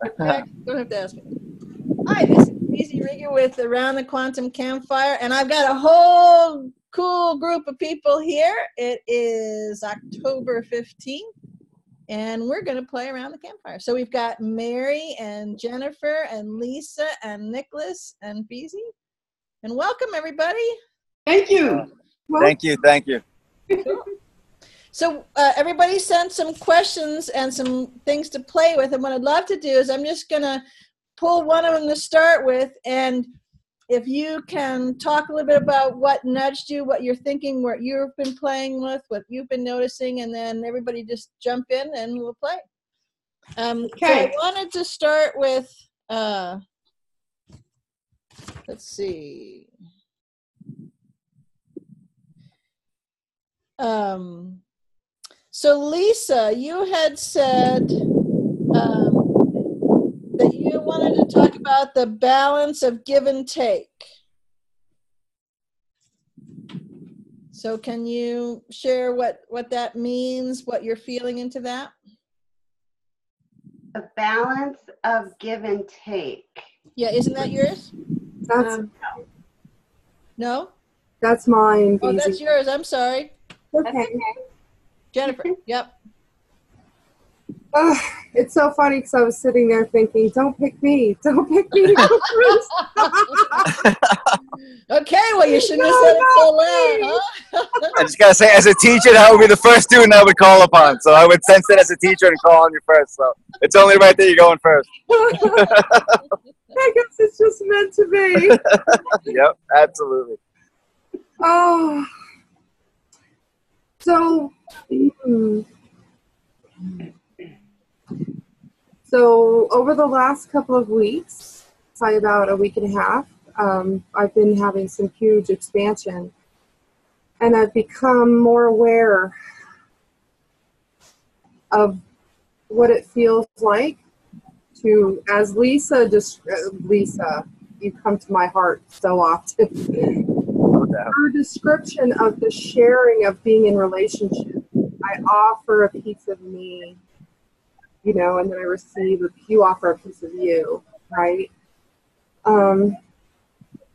Don't have to ask me. Hi, this is Easy Rigger with Around the Quantum Campfire, and I've got a whole cool group of people here. It is October 15th, and we're going to play Around the Campfire. So we've got Mary and Jennifer and Lisa and Nicholas and Beezy. And welcome, everybody. Thank you. Thank you. Cool. So everybody sent some questions and some things to play with. And what I'd love to do is I'm just going to pull one of them to start with. And if you can talk a little bit about what nudged you, what you're thinking, what you've been playing with, what you've been noticing, and then everybody just jump in and we'll play. Okay. So I wanted to start with, let's see. So Lisa, you had said that you wanted to talk about the balance of give and take. So can you share what that means, what you're feeling into that? The balance of give and take. Yeah, isn't that yours? That's No? That's mine. Oh, that's yours. I'm sorry. Okay. Jennifer, yep. It's so funny because I was sitting there thinking, don't pick me. Don't pick me. Okay, well, you shouldn't have said it so loud, huh? I just gotta say, as a teacher, that would be the first student I would call upon. So I would sense it as a teacher and call on you first. So it's only right that you're going first. I guess it's just meant to be. Yep, absolutely. Oh. So over the last couple of weeks, probably about a week and a half, I've been having some huge expansion, and I've become more aware of what it feels like to, as Lisa, you come to my heart so often. Her description of the sharing of being in relationship. I offer a piece of me, and then I receive, you offer a piece of you, right? And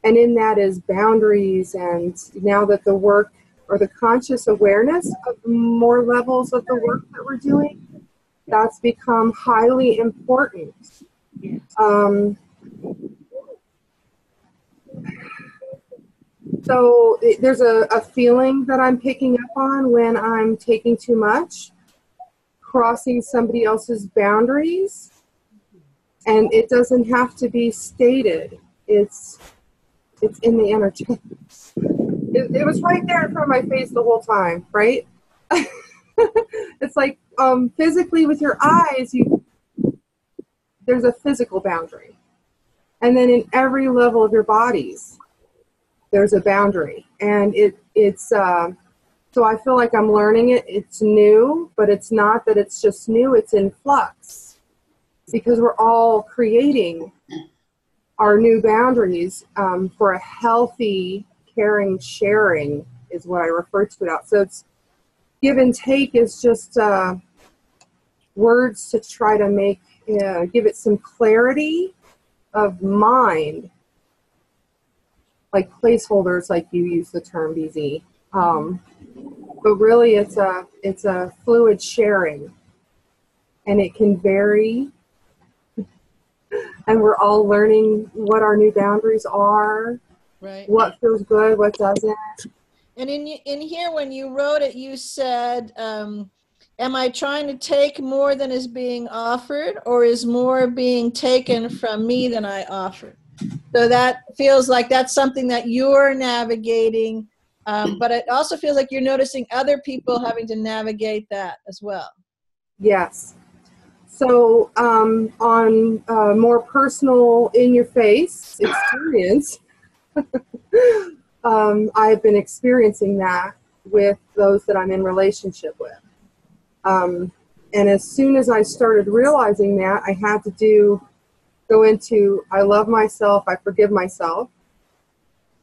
in that is boundaries, and now that the work, or the conscious awareness of more levels of the work that we're doing, that's become highly important. So there's a feeling that I'm picking up on when I'm taking too much, crossing somebody else's boundaries, and it doesn't have to be stated. It's in the energy. It was right there in front of my face the whole time, right? It's like physically with your eyes, there's a physical boundary, and then in every level of your bodies, there's a boundary, and it's so I feel like I'm learning it. It's new, but it's not that it's just new. It's in flux, because we're all creating our new boundaries for a healthy, caring, sharing is what I refer to it out. So it's give and take is just words to try to make give it some clarity of mind. Like placeholders, like you use the term, BZ. But really it's a fluid sharing, and it can vary, and we're all learning what our new boundaries are, right? What feels good, what doesn't. And in here, when you wrote it, you said, am I trying to take more than is being offered, or is more being taken from me than I offer? So that feels like that's something that you're navigating, but it also feels like you're noticing other people having to navigate that as well. Yes. So on more personal, in-your-face experience, I've been experiencing that with those that I'm in relationship with. And as soon as I started realizing that, I had to go into, I love myself, I forgive myself.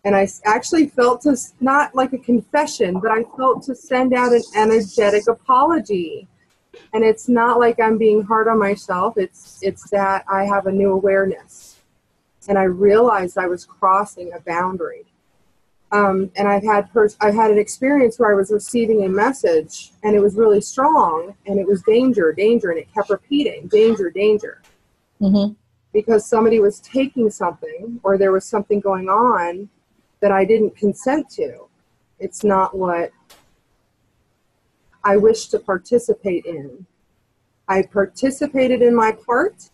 And I actually felt to, not like a confession, but I felt to send out an energetic apology And it's not like I'm being hard on myself. It's that I have a new awareness. And I realized I was crossing a boundary. And I've had an experience where I was receiving a message, and it was really strong, and it was danger, danger, and it kept repeating, danger, danger. Mm-hmm. Because somebody was taking something, or there was something going on that I didn't consent to. It's not what I wish to participate in. I participated in my part,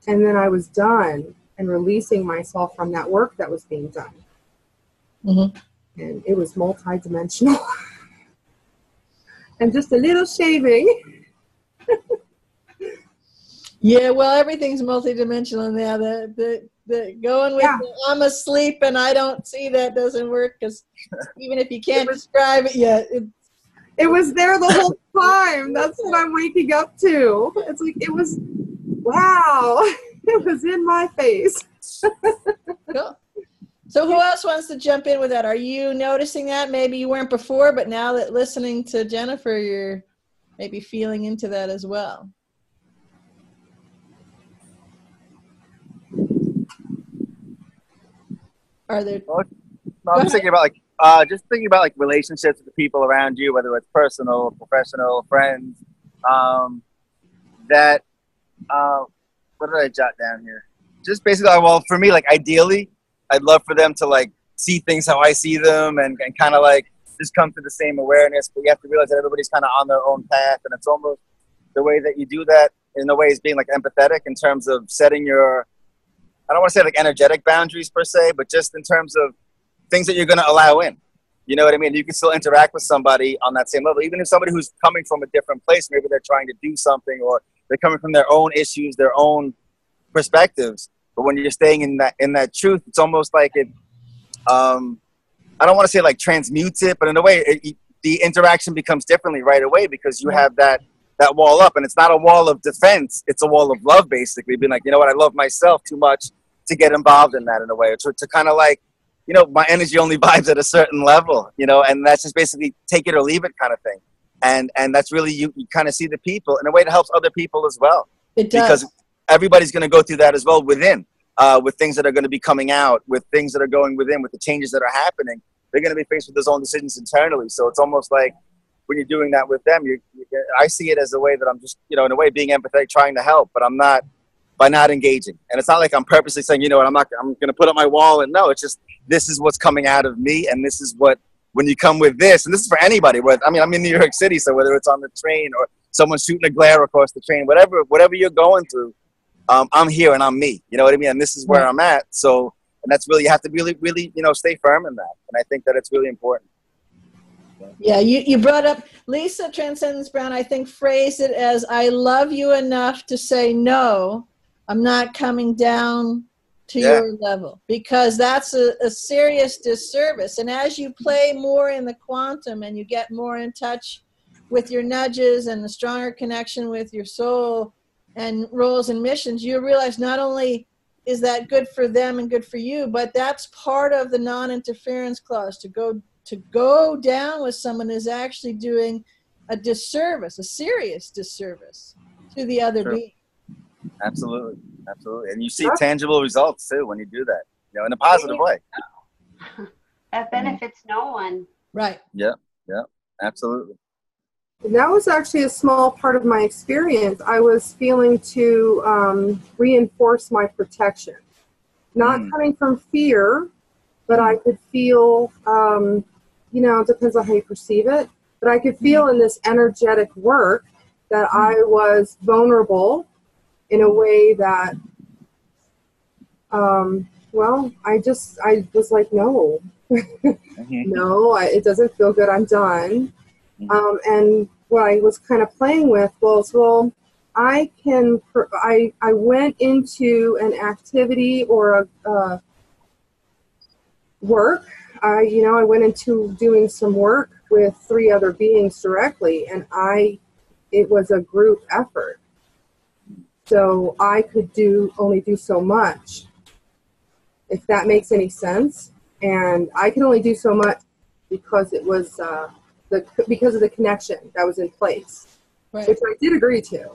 and then I was done and releasing myself from that work that was being done. Mm-hmm. And it was multidimensional. And just a little shaving. Yeah, well, everything's multidimensional now. The going with I'm asleep and I don't see that doesn't work, because even if you can't describe it yet, it was there the whole time. That's what I'm waking up to. It's like, it was, wow, it was in my face. Cool. So who else wants to jump in with that? Are you noticing that? Maybe you weren't before, but now that listening to Jennifer, you're maybe feeling into that as well. Are there? I'm just thinking about like relationships with the people around you, whether it's personal, professional, friends. What did I jot down here? Just basically, well, for me, like ideally, I'd love for them to like see things how I see them, and kind of like just come to the same awareness. But you have to realize that everybody's kind of on their own path, and it's almost the way that you do that in a way is being like empathetic in terms of setting your, I don't want to say like energetic boundaries per se, but just in terms of things that you're going to allow in. You know what I mean? You can still interact with somebody on that same level, even if somebody who's coming from a different place, maybe they're trying to do something, or they're coming from their own issues, their own perspectives. But when you're staying in that truth, it's almost like it, I don't want to say like transmutes it, but in a way, the interaction becomes differently right away, because you have that wall up, and it's not a wall of defense. It's a wall of love, basically, being like, you know what, I love myself too much to get involved in that in a way, to kind of like, you know, my energy only vibes at a certain level, you know, and that's just basically take it or leave it kind of thing. And that's really, you kind of see the people in a way that helps other people as well. It does. Because everybody's going to go through that as well within, with things that are going to be coming out, with things that are going within, with the changes that are happening. They're going to be faced with their own decisions internally. So it's almost like when you're doing that with them, I see it as a way that I'm just, you know, in a way being empathetic, trying to help, but I'm not, by not engaging. And it's not like I'm purposely saying, you know what, I'm going to put up my wall, and no, it's just, this is what's coming out of me. And this is what, when you come with this, and this is for anybody, I mean, I'm in New York City, so whether it's on the train or someone shooting a glare across the train, whatever you're going through, I'm here and I'm me, you know what I mean? And this is where I'm at. So, and that's really, you have to really, really, you know, stay firm in that. And I think that it's really important. Yeah, you brought up, Lisa Transcendence Brown, I think, phrased it as, I love you enough to say, no, I'm not coming down to your level, because that's a serious disservice. And as you play more in the quantum and you get more in touch with your nudges and the stronger connection with your soul and roles and missions, you realize not only is that good for them and good for you, but that's part of the non-interference clause. To go down with someone is actually doing a disservice, a serious disservice to the other being. Absolutely. And you see tangible results too when you do that, you know, in a positive way. That benefits no one. Right. Yeah, absolutely. And that was actually a small part of my experience. I was feeling to reinforce my protection. Not coming from fear, but I could feel, you know, it depends on how you perceive it, but I could feel in this energetic work that I was vulnerable in a way that, well, I was like, no, no, it doesn't feel good. I'm done. And what I was kind of playing with was, well, I went into an activity or a work. I went into doing some work with 3 other beings directly, and it was a group effort. So I could only do so much, if that makes any sense. And I could only do so much because it was because of the connection that was in place. Right. which I did agree to.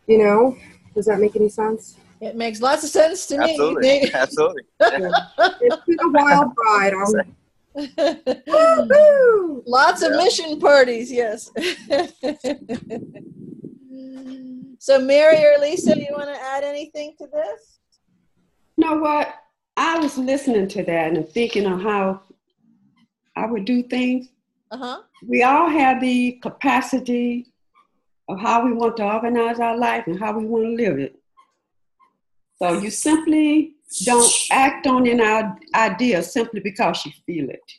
You know, does that make any sense? It makes lots of sense to Absolutely. me. Absolutely. It's been a wild ride. Lots of Yeah. mission parties, yes. So Mary or Lisa, you want to add anything to this? You know what? I was listening to that and thinking of how I would do things. Uh-huh. We all have the capacity of how we want to organize our life and how we want to live it. So you simply don't act on an idea simply because you feel it.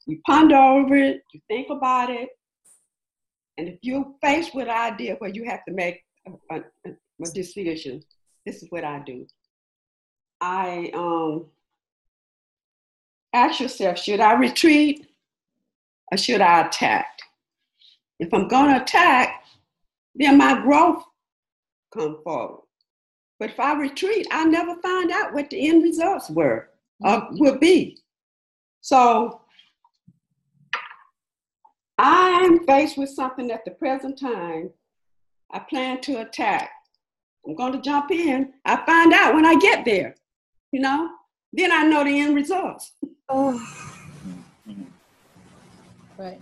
You ponder over it, you think about it, and if you're faced with an idea where you have to make a decision, this is what I do. I ask yourself, should I retreat or should I attack? If I'm going to attack, then my growth comes forward. But if I retreat, I never find out what the end results were or will be. So I'm faced with something at the present time. I plan to attack. I'm going to jump in. I find out when I get there, you know, then I know the end results. Right.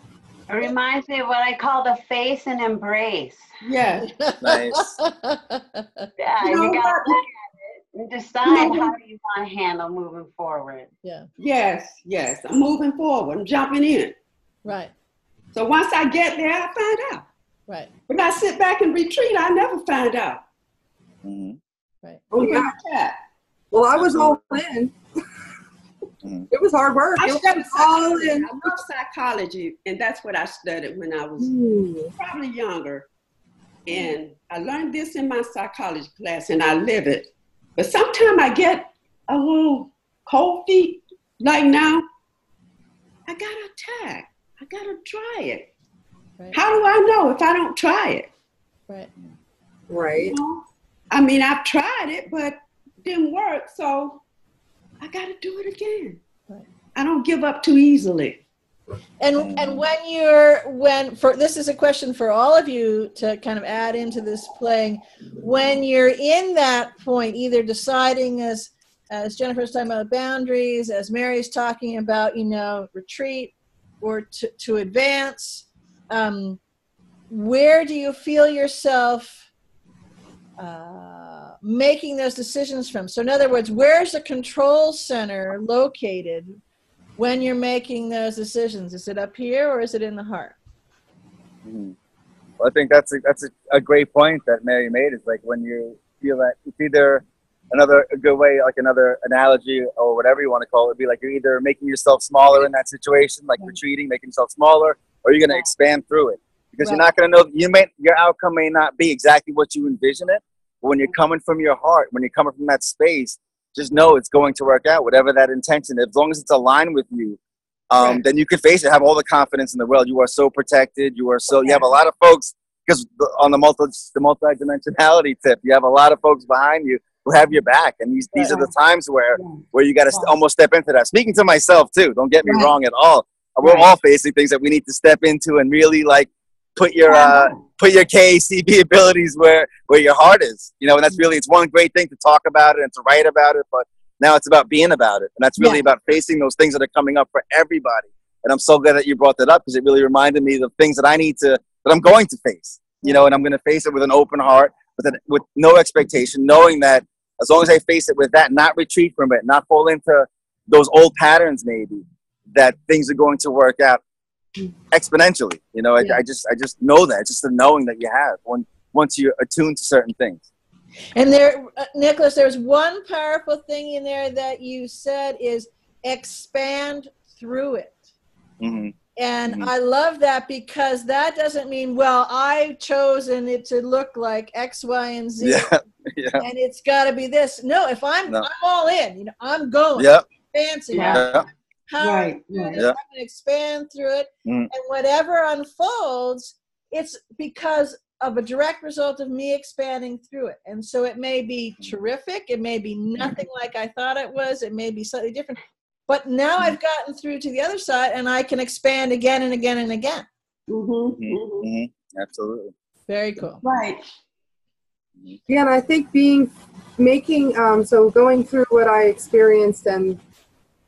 It reminds me of what I call the face and embrace. Yeah. Nice. Yeah, You know you got what? to look at it and decide how you want to handle moving forward. Yeah. Yes. I'm moving forward. I'm jumping in. Right. So once I get there, I find out. Right. When I sit back and retreat, I never find out. Mm-hmm. Right. Oh, yeah. Well, I was all in. It was hard work. I It studied was all psychology. in. I love psychology, and that's what I studied when I was probably younger. And I learned this in my psychology class, and I live it. But sometimes I get a little cold feet. Like now, I gotta attack. I gotta try it. Right. How do I know if I don't try it? Right. Right. You know? I mean, I've tried it, but it didn't work. So I got to do it again. Right. I don't give up too easily. And this is a question for all of you to kind of add into this playing. When you're in that point, either deciding as Jennifer's talking about boundaries, as Mary's talking about, retreat or to advance, where do you feel yourself making those decisions from? So in other words, where's the control center located when you're making those decisions? Is it up here or is it in the heart? Mm-hmm. Well, I think that's a great point that Mary made. Is like when you feel that it's either a good way, like another analogy or whatever you want to call it, would be like you're either making yourself smaller in that situation, like retreating, making yourself smaller, or you're going to expand through it. Because you're not going to know, your outcome may not be exactly what you envision it, but when you're coming from your heart, when you're coming from that space, just know it's going to work out, whatever that intention is. As long as it's aligned with you, then you can face it, have all the confidence in the world. You are so protected. You have a lot of folks, because on the multi-dimensionality tip, you have a lot of folks behind you who have your back. And these are the times where you got to almost step into that. Speaking to myself too, don't get me wrong at all. We're all facing things that we need to step into and really put your KCB abilities where your heart is, and that's really, it's one great thing to talk about it and to write about it, but now it's about being about it. And that's really about facing those things that are coming up for everybody. And I'm so glad that you brought that up, because it really reminded me of the things that that I'm going to face, and I'm going to face it with an open heart, with no expectation, knowing that as long as I face it with that, not retreat from it, not fall into those old patterns, maybe, that things are going to work out exponentially. I just know that. It's just the knowing that you have once you're attuned to certain things. And there, Nicholas, there's one powerful thing in there that you said is expand through it. Mm-hmm. And I love that, because that doesn't mean, well, I've chosen it to look like X, Y, and Z. And it's got to be this. No, if I'm all in, I'm going. Fancy. How I'm going to expand through it. And whatever unfolds, it's because of a direct result of me expanding through it. And so it may be terrific. It may be nothing like I thought it was. It may be slightly different. But now I've gotten through to the other side, and I can expand again and again and again. Mm-hmm. Mm-hmm. Mm-hmm. Absolutely. Very cool. Right. Yeah, and I think so going through what I experienced and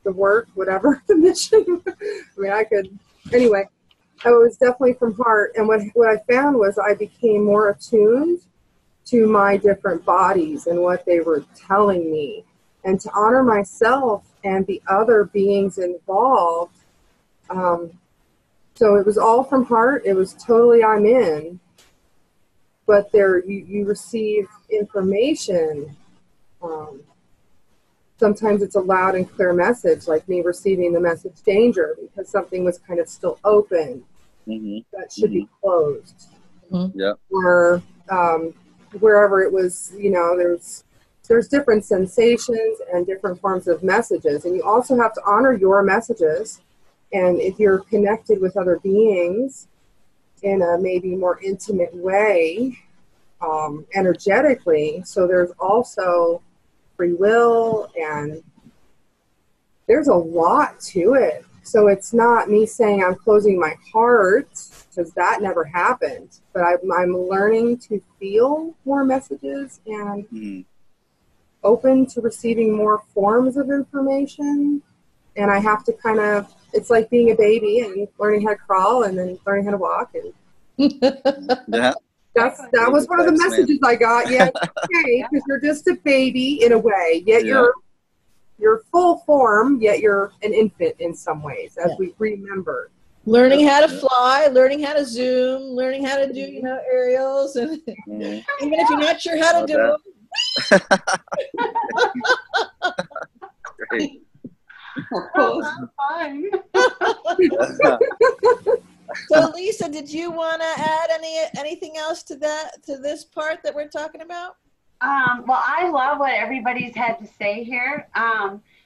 the work, whatever, the mission, I mean, anyway, it was definitely from heart. And what I found was I became more attuned to my different bodies and what they were telling me, and to honor myself and the other beings involved. So it was all from heart. It was totally I'm in. But there, you receive information. Sometimes it's a loud and clear message, like me receiving the message danger, because something was kind of still open that should be closed. Yeah. Or wherever it was, there's different sensations and different forms of messages. And you also have to honor your messages. And if you're connected with other beings in a maybe more intimate way, energetically, so there's also free will, and there's a lot to it. So it's not me saying I'm closing my heart, because that never happened. But I'm learning to feel more messages and open to receiving more forms of information. And I have to it's like being a baby and learning how to crawl and then learning how to walk. And Yeah. that was one of the messages I got. Yeah, okay, because you're just a baby in a way, yet you're full form, yet you're an infant in some ways, as we remember. Learning how to fly, learning how to zoom, learning how to do, aerials, and even if you're not sure how to do them. Great. Fine. So Lisa, did you want to add anything else to this part that we're talking about? Well, I love what everybody's had to say here,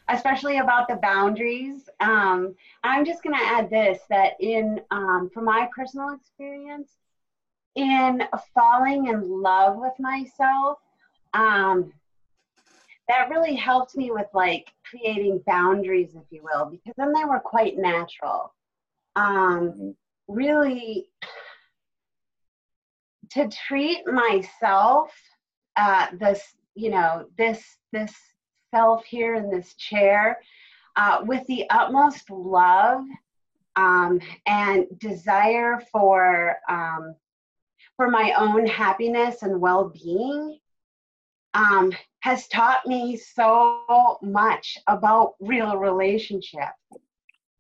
especially about the boundaries. I'm just going to add this, that from my personal experience, in falling in love with myself, that really helped me with creating boundaries, if you will, because then they were quite natural. Really, to treat myself, this self here in this chair, with the utmost love and desire for my own happiness and well-being, has taught me so much about real relationship.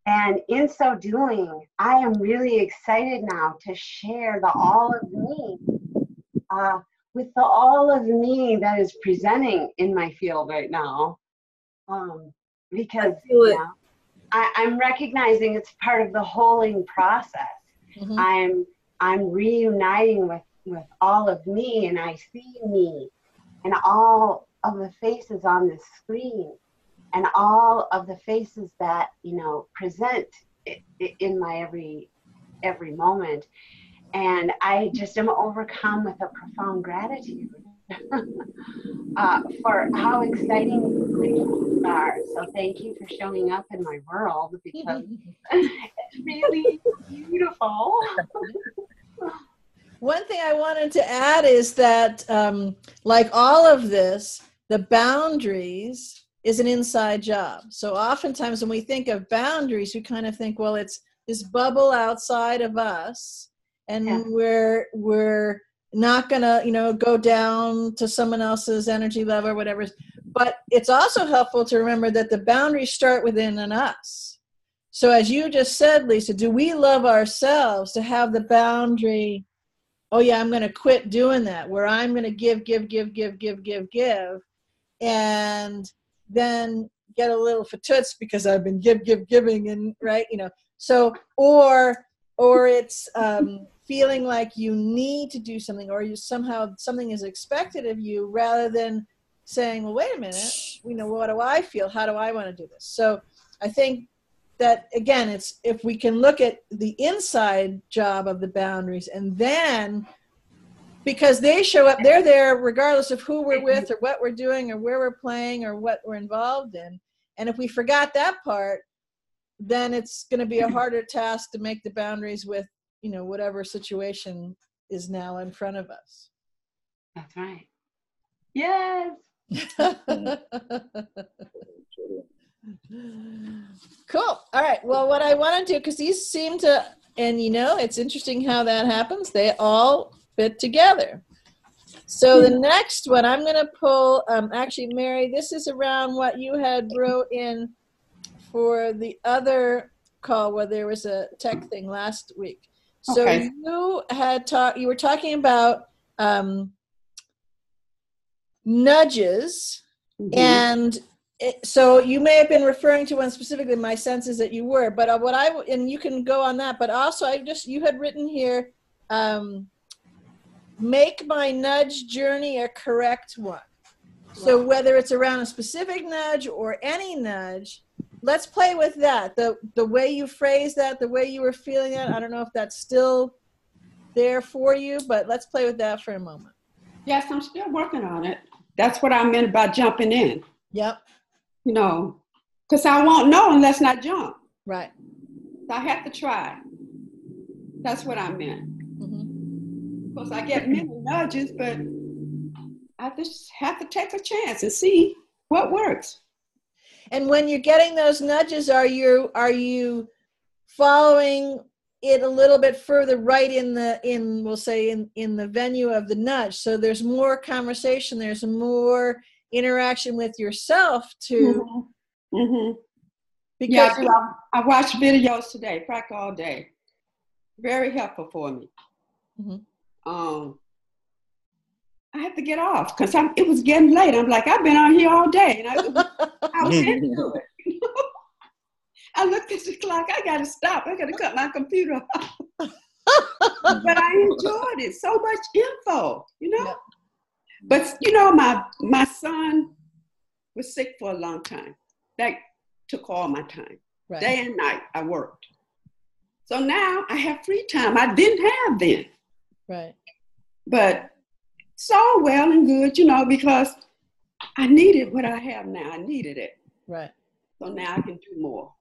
And in so doing, I am really excited now to share the all of me with the all of me that is presenting in my field right now. Because I'm recognizing it's part of the holding process. I'm reuniting with all of me, and I see me and all of the faces on the screen, and all of the faces that present in my every moment. And I just am overcome with a profound gratitude for how exciting these relationships are. So thank you for showing up in my world, because it's really beautiful. One thing I wanted to add is that, like all of this, the boundaries is an inside job. So oftentimes when we think of boundaries, we kind of think, well, it's this bubble outside of us, and we're not gonna, go down to someone else's energy level or whatever. But it's also helpful to remember that the boundaries start within us. So as you just said, Lisa, do we love ourselves to have the boundary, oh yeah, I'm going to quit doing that, where I'm going to give, and then get a little fatoots because I've been giving, and right, so, or it's feeling like you need to do something, or you somehow something is expected of you, rather than saying, well, wait a minute, what do I feel? How do I want to do this? So I think that, again, it's if we can look at the inside job of the boundaries, and then, because they show up, they're there regardless of who we're with or what we're doing or where we're playing or what we're involved in. And if we forgot that part, then it's going to be a harder task to make the boundaries with whatever situation is now in front of us. That's right. Yes. Cool. All right. Well, what I want to do, because these seem to, and it's interesting how that happens. They all fit together. So the next one I'm going to pull, actually, Mary, this is around what you had wrote in for the other call where there was a tech thing last week. So Okay. you were talking about nudges, and so you may have been referring to one specifically. My sense is that you were, but and you can go on that, but also you had written here, make my nudge journey a correct one. So whether it's around a specific nudge or any nudge, let's play with that. The way you phrase that, the way you were feeling it, I don't know if that's still there for you, but let's play with that for a moment. Yes, I'm still working on it. That's what I meant about jumping in. Yep. Because I won't know unless I jump. Right. So I have to try. That's what I meant. Of course, I get many nudges, but I just have to take a chance and see what works. And when you're getting those nudges, are you following it a little bit further right in the venue of the nudge? So there's more conversation, there's more interaction with yourself too. Because I watched videos today, practice all day. Very helpful for me. I had to get off because it was getting late. I'm like, I've been on here all day, and I was into it. I looked at the clock. I got to stop. I got to cut my computer off. But I enjoyed it. So much info, Yep. But my son was sick for a long time. That took all my time. Right. Day and night I worked. So now I have free time. I didn't have then. Right. But so well and good, because I needed what I have now. I needed it. Right. So now I can do more.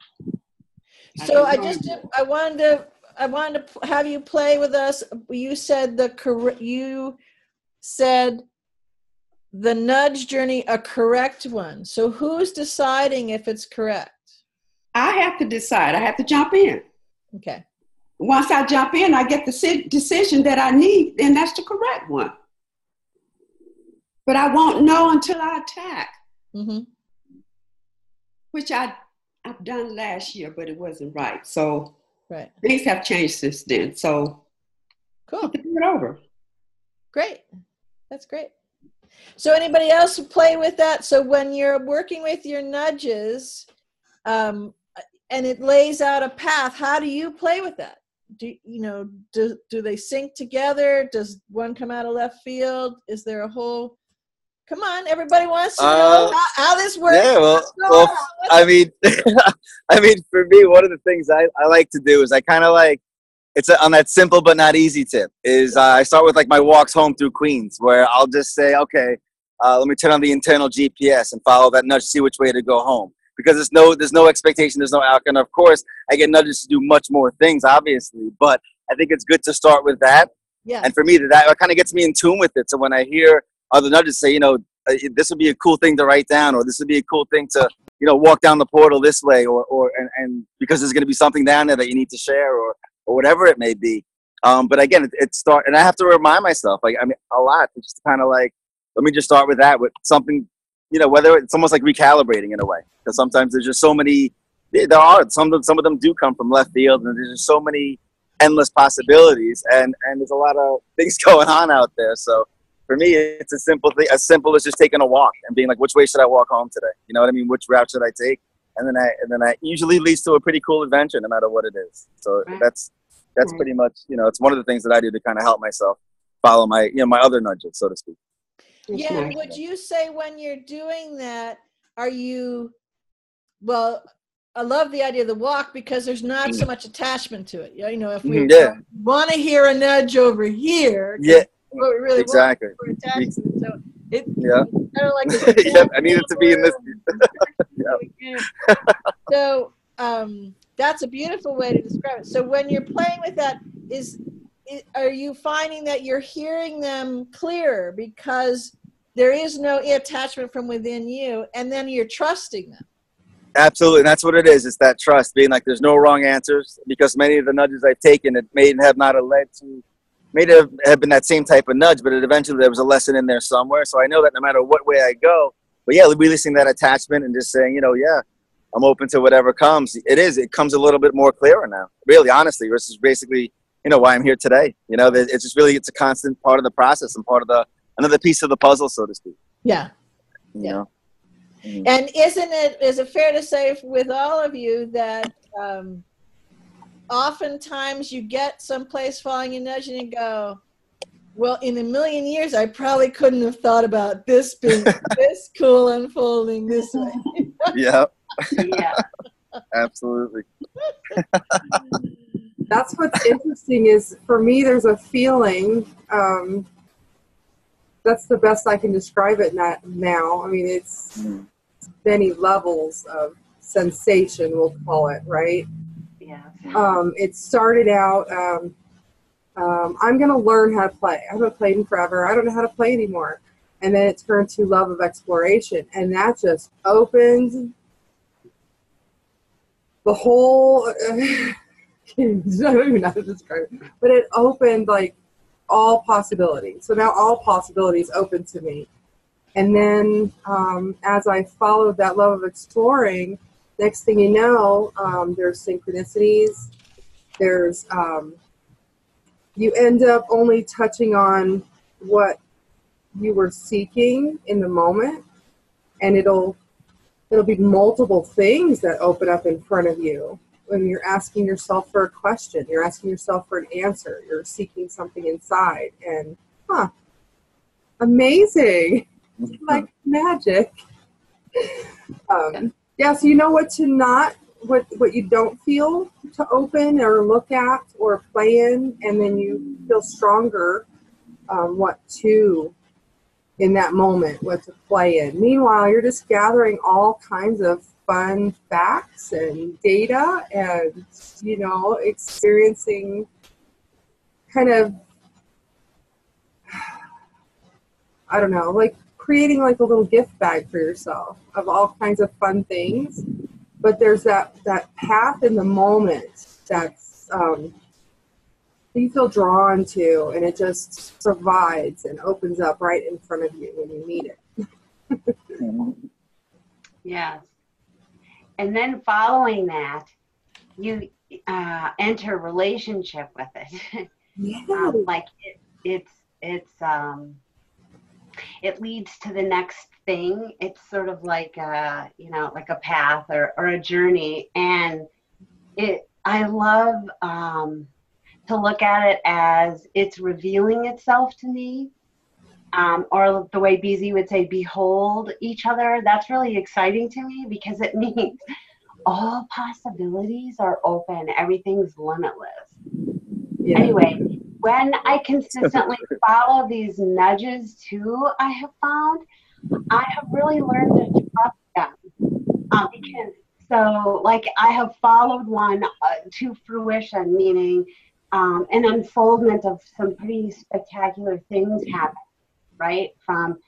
So I wanted to have you play with us. You said the nudge journey a correct one. So who's deciding if it's correct? I have to decide. I have to jump in. Okay. Once I jump in, I get the decision that I need, and that's the correct one. But I won't know until I attack, which I've done last year, but it wasn't right. So things have changed since then. So cool. I have to do it over. Great. That's great. So anybody else play with that? So when you're working with your nudges, and it lays out a path, how do you play with that? Do they sync together? Does one come out of left field? Is there a whole? Come on, everybody wants to know how this works. Yeah, well, I mean, for me, one of the things I like to do is I kind of like, it's on that simple but not easy tip, is I start with like my walks home through Queens, where I'll just say, okay, let me turn on the internal GPS and follow that nudge, see which way to go home. Because there's no expectation, there's no outcome. Of course, I get nudges to do much more things, obviously, but I think it's good to start with that. Yeah. And for me, that kind of gets me in tune with it. So when I hear other nudges say, this would be a cool thing to write down, or this would be a cool thing to, walk down the portal this way, or because there's going to be something down there that you need to share, or whatever it may be. But again, and I have to remind myself, a lot, just kind of like, let me just start with that, with something, whether it's almost like recalibrating in a way, because sometimes there's just so many, some of them do come from left field, and there's just so many endless possibilities, and there's a lot of things going on out there. So for me, it's a simple thing, as simple as just taking a walk and being like, which way should I walk home today? You know what I mean? Which route should I take? And then I usually leads to a pretty cool adventure, no matter what it is. So that's pretty much, it's one of the things that I do to kind of help myself follow my, my other nudges, so to speak. Yeah. Would you say when you're doing that, I love the idea of the walk because there's not so much attachment to it. If we want to hear a nudge over here, what we really exactly. want, we're attached to it. So kind of like I need it to be in this. So that's a beautiful way to describe it. So when you're playing with that, are you finding that you're hearing them clearer because there is no attachment from within you, and then you're trusting them? Absolutely, and that's what it is. It's that trust, being like there's no wrong answers, because many of the nudges I've taken, it may have not led to, may have been that same type of nudge, but eventually there was a lesson in there somewhere. So I know that no matter what way I go, but yeah, releasing that attachment and just saying, yeah, I'm open to whatever comes. It comes a little bit more clearer now, really, honestly, versus basically, why I'm here today. It's just really, it's a constant part of the process and part of another piece of the puzzle, so to speak. Yeah. Yeah. And is it fair to say with all of you that oftentimes you get someplace following a nudge and you go, well, in a million years, I probably couldn't have thought about this being this cool unfolding this way. Yeah. Yeah. Absolutely. That's what's interesting is, for me, there's a feeling, that's the best I can describe it now. I mean, it's many levels of sensation, we'll call it, right? Yeah. It started out, I'm going to learn how to play. I haven't played in forever. I don't know how to play anymore. And then it turned to love of exploration. And that just opened the whole, I don't even know how to describe it, but it opened like all possibilities. So now all possibilities open to me. And then as I followed that love of exploring, next thing you know, there's synchronicities. There's, you end up only touching on what you were seeking in the moment. And it'll be multiple things that open up in front of you when you're asking yourself for a question. You're asking yourself for an answer. You're seeking something inside. And, amazing. Like magic. Yeah, so you know what to not, what you don't feel to open or look at or play in, and then you feel stronger what to, in that moment, what to play in. Meanwhile, you're just gathering all kinds of fun facts and data and, experiencing kind of, I don't know, like creating like a little gift bag for yourself of all kinds of fun things. But there's that path in the moment that's you feel drawn to, and it just provides and opens up right in front of you when you need it. Yes. And then following that, you enter a relationship with it. Yeah. It leads to the next thing. It's sort of like like a path or a journey. And I love to look at it as it's revealing itself to me. Or the way BZ would say, behold each other. That's really exciting to me because it means all possibilities are open. Everything's limitless. Yeah. Anyway, when I consistently follow these nudges too, I have found I have really learned to trust them. Because I have followed one to fruition, meaning an unfoldment of some pretty spectacular things happen. Right? From,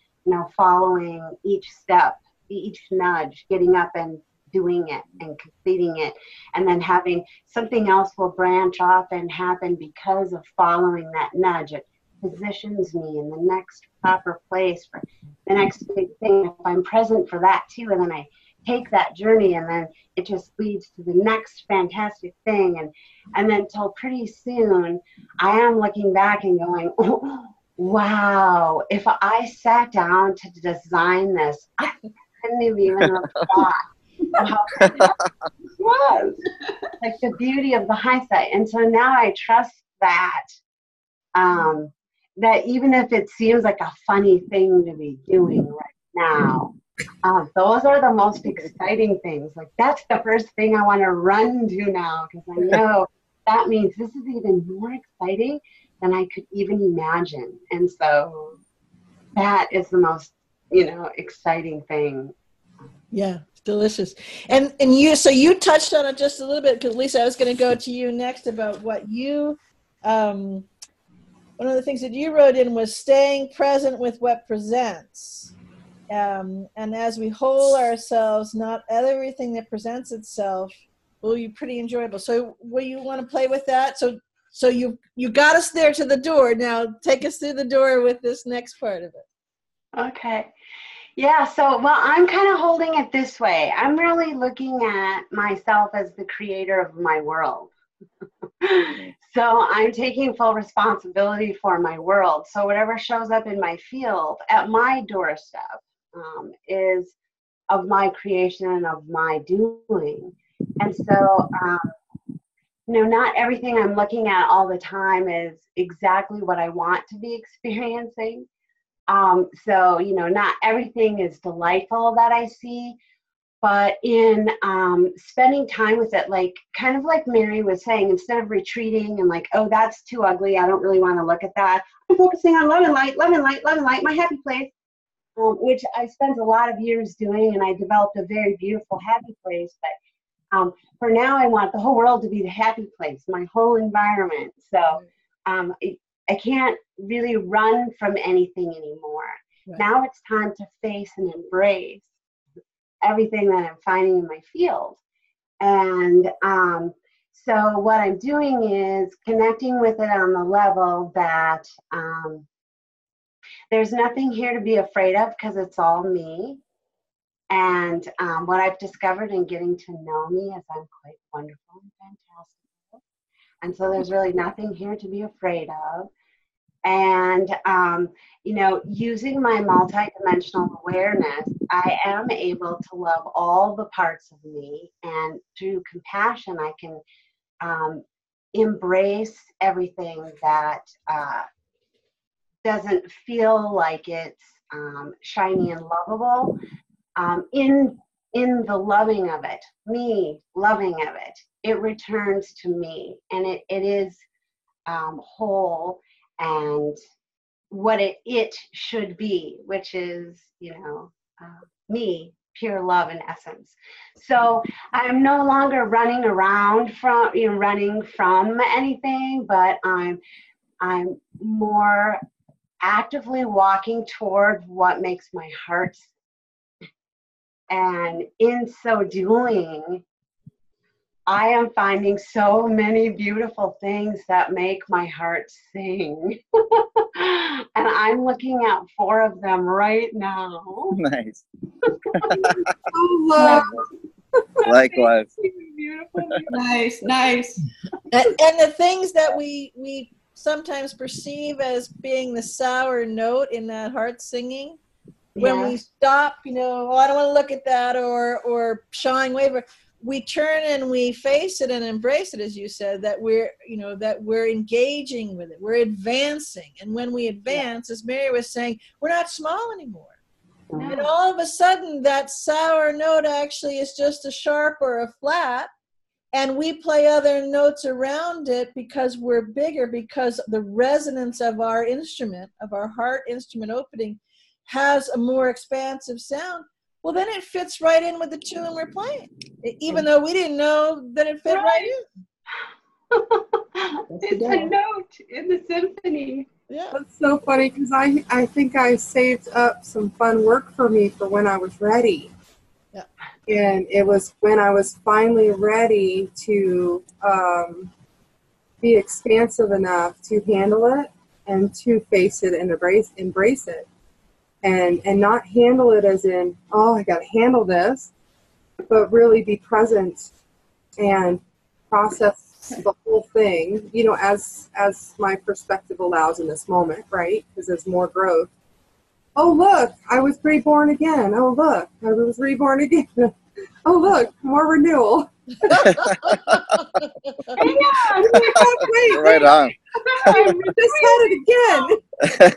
following each step, each nudge, getting up and doing it and completing it. And then having something else will branch off and happen because of following that nudge. It positions me in the next proper place for the next big thing. If I'm present for that too, and then I take that journey, and then it just leads to the next fantastic thing. And then till pretty soon, I am looking back and going, oh, wow, if I sat down to design this, I couldn't have even thought of how it was. Like the beauty of the hindsight. And so now I trust that, that even if it seems like a funny thing to be doing right now, those are the most exciting things. Like that's the first thing I want to run to now, because I know that means this is even more exciting than I could even imagine. And so that is the most, exciting thing. Yeah, delicious. And you touched on it just a little bit, because Lisa, I was going to go to you next about what you one of the things that you wrote in was staying present with what presents. And as we hold ourselves, not everything that presents itself will be pretty enjoyable. So will you want to play with that? So you got us there to the door. Now take us through the door with this next part of it. Okay. Yeah, so, well, I'm kind of holding it this way. I'm really looking at myself as the creator of my world. So I'm taking full responsibility for my world. So whatever shows up in my field at my doorstep is of my creation and of my doing. And so, not everything I'm looking at all the time is exactly what I want to be experiencing. So, not everything is delightful that I see, but in spending time with it, like kind of like Mary was saying, instead of retreating and like, oh, that's too ugly, I don't really want to look at that, I'm focusing on love and light, love and light, love and light, my happy place, which I spent a lot of years doing, and I developed a very beautiful happy place. But for now, I want the whole world to be the happy place, my whole environment. So I can't really run from anything anymore. Right. Now it's time to face and embrace everything that I'm finding in my field. And so what I'm doing is connecting with it on the level that there's nothing here to be afraid of, because it's all me. And what I've discovered in getting to know me is I'm quite wonderful and fantastic. And so there's really nothing here to be afraid of. And, using my multidimensional awareness, I am able to love all the parts of me. And through compassion, I can embrace everything that doesn't feel like it's shiny and lovable. In the loving of it, me loving of it, it returns to me, and it is whole and what it should be, which is, me, pure love in essence. So I'm no longer running around from anything, but I'm more actively walking toward what makes my heart sing. And in so doing, I am finding so many beautiful things that make my heart sing. And I'm looking at 4 of them right now. Nice. Oh, Likewise. Beautiful. Nice, nice. And the things that we sometimes perceive as being the sour note in that heart singing, when we stop, I don't want to look at that, or shying away, but we turn and we face it and embrace it, as you said, that we're engaging with it, we're advancing. And when we advance, as Mary was saying, we're not small anymore. Yeah. And all of a sudden, that sour note actually is just a sharp or a flat, and we play other notes around it because we're bigger, because the resonance of our instrument, of our heart instrument opening, has a more expansive sound. Well, then it fits right in with the tune we're playing, even though we didn't know that it fit right in. It's a note in the symphony. Yeah, that's so funny, because I think I saved up some fun work for me for when I was ready. Yeah. And it was when I was finally ready to be expansive enough to handle it and to face it and embrace it. And not handle it as in, oh, I got to handle this, but really be present and process the whole thing, as my perspective allows in this moment, right? Because there's more growth. Oh, look, I was reborn again. Oh, look, I was reborn again. Oh, look, more renewal. Right on. I just had it again.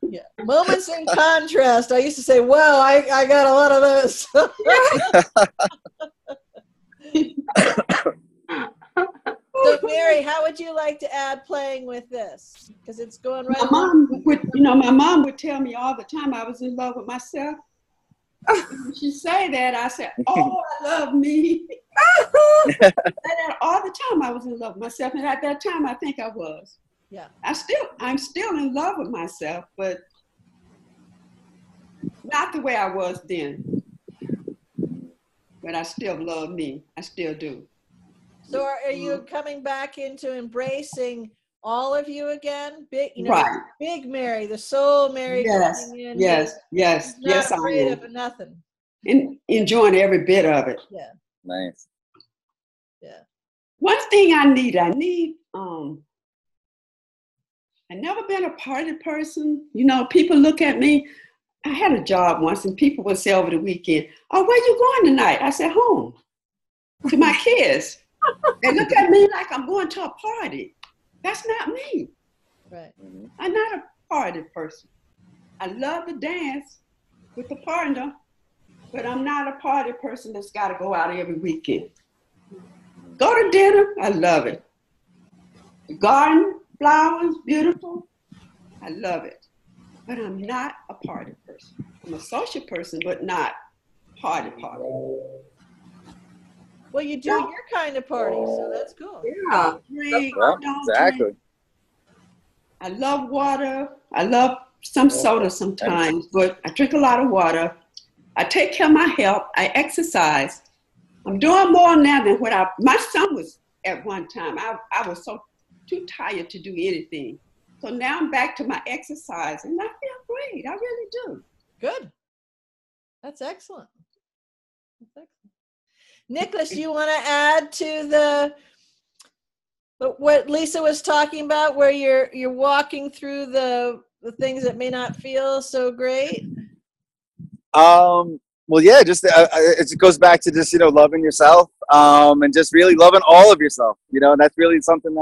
Yeah, moments in contrast. I used to say, "Wow, I got a lot of those." So, Mary, how would you like to add playing with this? Because it's going right. My mom would tell me all the time I was in love with myself. When she say that, I said, "Oh, I love me." And all the time I was in love with myself, and at that time I think I was. Yeah. I'm still in love with myself, but not the way I was then. But I still love me. I still do. So are you coming back into embracing all of you again? Big, Right. Big Mary, the soul Mary. Yes, coming in. yes, yes, Not yes, I afraid am. of nothing. And enjoying every bit of it. Yeah. Nice. Yeah. One thing I need, I've never been a party person. You know, people look at me. I had a job once and people would say over the weekend, "Oh, where you going tonight?" I said, "Home to my kids." They look at me like I'm going to a party. That's not me. Right. I'm not a party person. I love to dance with a partner, but I'm not a party person that's got to go out every weekend. Go to dinner, I love it. The garden, flowers, beautiful, I love it. But I'm not a party person. I'm a social person, but not party. Well, you do your kind of party, so that's cool. Yeah. Drink, Well, don't exactly. drink. I love water. I love some soda sometimes, but I drink a lot of water. I take care of my health. I exercise. I'm doing more now than my son was at one time. I was so too tired to do anything. So now I'm back to my exercise and I feel great. I really do. Good. That's excellent. Nicholas, you want to add to what Lisa was talking about, where you're walking through the things that may not feel so great? Well, yeah, just it goes back to just loving yourself, and just really loving all of yourself. And that's really something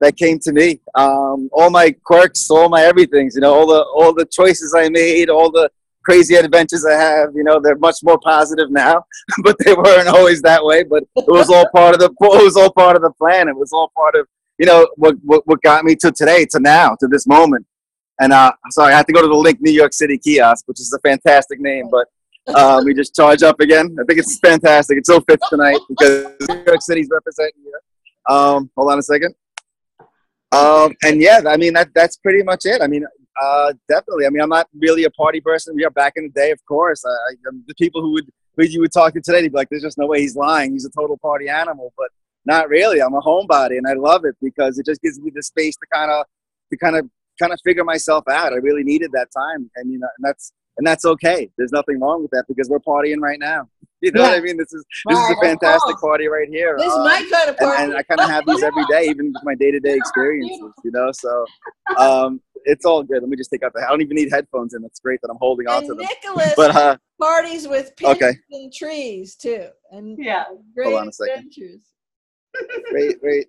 that came to me. All my quirks, all my everythings. All the choices I made, all the crazy adventures I have. They're much more positive now, but they weren't always that way. But it was all part of the plan. It was all part of what got me to today, to now, to this moment. And sorry, I had to go to the Link New York City kiosk, which is a fantastic name, but we just charge up again. I think it's fantastic. It so fits tonight because New York City's representing here. Hold on a second. And yeah, I mean, that's pretty much it. I mean, definitely. I mean, I'm not really a party person. Yeah, back in the day, of course. The people who you would talk to today, they'd be like, there's just no way he's lying. He's a total party animal. But not really. I'm a homebody, and I love it because it just gives me the space to kind of figure myself out. I really needed that time, and that's okay. There's nothing wrong with that because we're partying right now. You know what I mean? This is a fantastic party right here. This is my kind of party. And I kind of have these every day, even with my day-to-day experiences, So it's all good. Let me just take out I don't even need headphones in. It's great that I'm holding on to them. Nicholas parties with pigeons and trees too. And great hold on a second. adventures. Wait.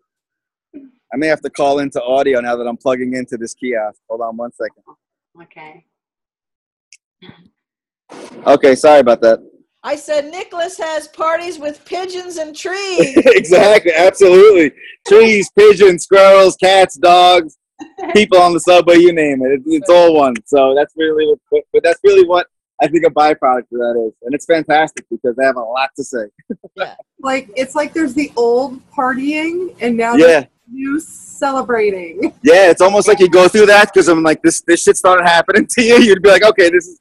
I may have to call into audio now that I'm plugging into this kiosk. Hold on 1 second. Okay, sorry about that. I said Nicholas has parties with pigeons and trees. Exactly, absolutely. Trees, pigeons, squirrels, cats, dogs, people on the subway, you name it. It's all one. So that's really what I think a byproduct of that is. And it's fantastic because they have a lot to say. Yeah. It's like there's the old partying and now there's new celebrating. Yeah, it's almost like you go through that because I'm like, this shit started happening to you. You'd be like, okay, this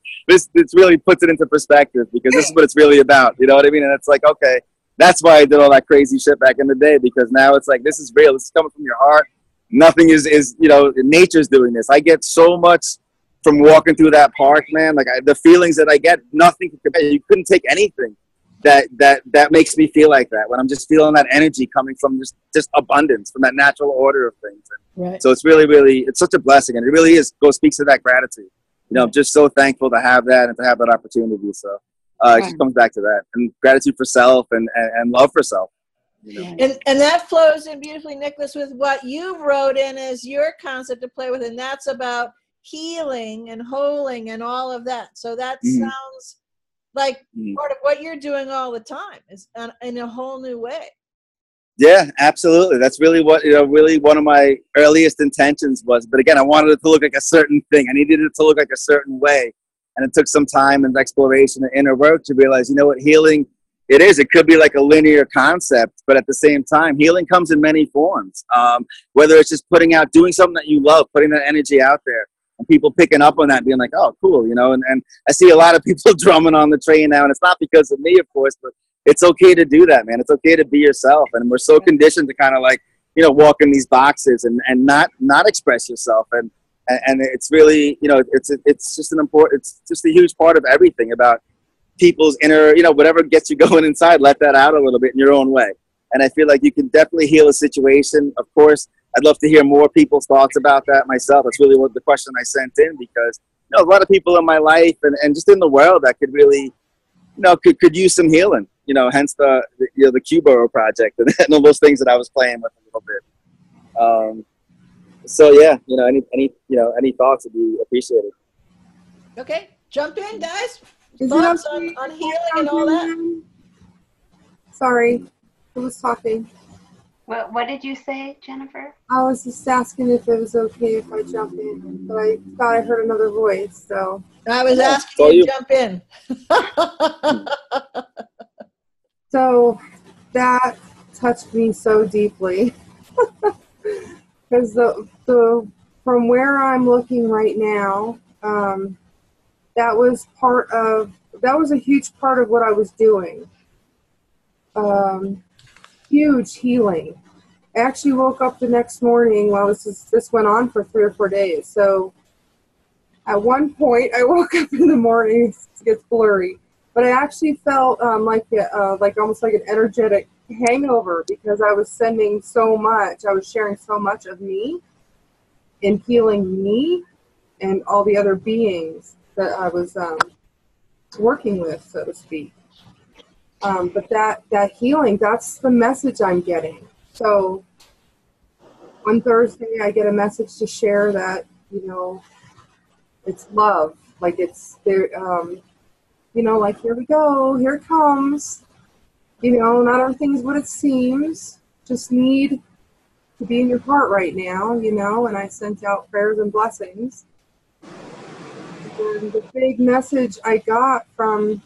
really puts it into perspective because this is what it's really about. You know what I mean? And it's like, okay, that's why I did all that crazy shit back in the day because now it's like, this is real. This is coming from your heart. Nothing is nature's doing this. I get so much from walking through that park, man. Like the feelings that I get, nothing can compare. You couldn't take anything that makes me feel like that when I'm just feeling that energy coming from just abundance, from that natural order of things. Right. So it's really, really, it's such a blessing, and it really speaks to that gratitude. I'm just so thankful to have that and to have that opportunity. So it just comes back to that, and gratitude for self and love for self. And that flows in beautifully, Nicholas, with what you wrote in as your concept to play with, and that's about healing and holding and all of that. So that sounds like part of what you're doing all the time is in a whole new way. Yeah, absolutely. That's really what, really one of my earliest intentions was. But again, I wanted it to look like a certain thing. I needed it to look like a certain way. And it took some time and exploration and inner work to realize, what, healing it is. It could be like a linear concept, but at the same time, healing comes in many forms. Whether it's just doing something that you love, putting that energy out there, and people picking up on that, being like, "Oh, cool," you know. And I see a lot of people drumming on the train now, and it's not because of me, of course, but it's okay to do that, man. It's okay to be yourself, and we're so conditioned to kind of like, you know, walk in these boxes and not express yourself, and it's really, you know, it's just a huge part of everything about people's inner, you know, whatever gets you going inside, let that out a little bit in your own way. And I feel like you can definitely heal a situation. Of course, I'd love to hear more people's thoughts about that myself. That's really what the question I sent in, because, you know, a lot of people in my life and just in the world that could really, you know, could use some healing, you know, hence the you know, the Cubero project and all those things that I was playing with a little bit. So yeah, you know, any thoughts would be appreciated. Okay, jump in, guys. Is Thoughts it okay on healing and all that? Sorry, who was talking? What did you say, Jennifer? I was just asking if it was okay if I jump in, but I thought I heard another voice, so. I was asking you to jump in. So that touched me so deeply. Because from where I'm looking right now, that was a huge part of what I was doing. Huge healing. I actually woke up the next morning while this went on for 3 or 4 days. So at one point I woke up in the morning, it gets blurry, but I actually felt like almost like an energetic hangover, because I was sending so much. I was sharing so much of me and healing me and all the other beings that I was working with, so to speak. But that healing, that's the message I'm getting. So on Thursday, I get a message to share that, you know, it's love. Like it's there, you know, like, here we go, here it comes. You know, not everything is what it seems. Just need to be in your heart right now, you know, and I sent out prayers and blessings. And the big message I got from,